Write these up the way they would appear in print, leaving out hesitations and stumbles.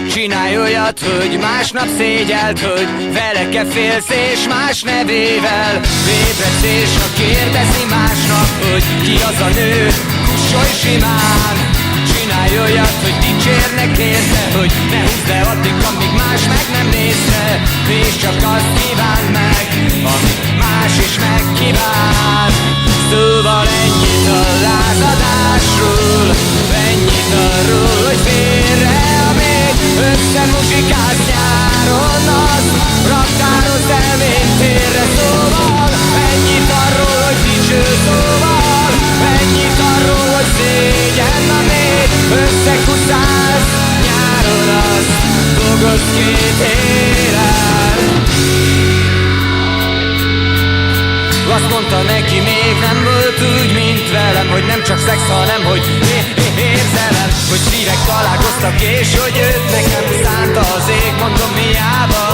Csinálj olyat, hogy másnap szégyelt, hogy vele félsz és más nevével ébredsz, és ha kérdezi másnap, hogy ki az a nő, kussolj simán. Csinálj olyat, hogy dicsérnek érte, hogy ne húzd le addig, amíg más meg nem nézte, és csak azt kíván meg, amit más is megkíván. Szóval ennyit a lázadásról, ennyit arról, hogy félre, amíg összemuzsikálsz nyáron, azt raktározz el még térre. Szóval ennyit arról, hogy dicső szóval, ennyit arról, hogy szégyen, amíg összekuszálsz nyáron, azt dolgozz két élen. Azt mondta neki, még nem volt úgy, mint velem, hogy nem csak szex, hanem hogy érzelem, hogy szívek találkoztak, és hogy őt nekem szánta az ég, mondom hiába.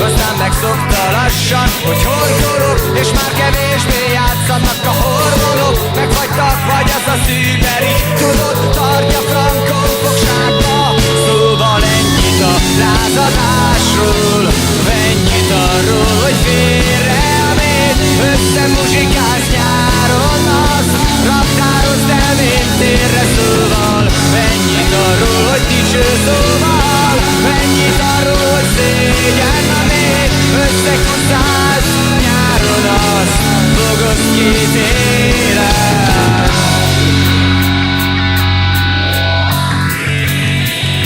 Aztán megszokta lassan, hogy horkolok, és már kevésbé játszanak a hormonok. Meghagytak, vagy az a szűberi, tudod, tartja frankon fogságba. Szóval ennyit a lázadásról, ennyit arról, hogy fél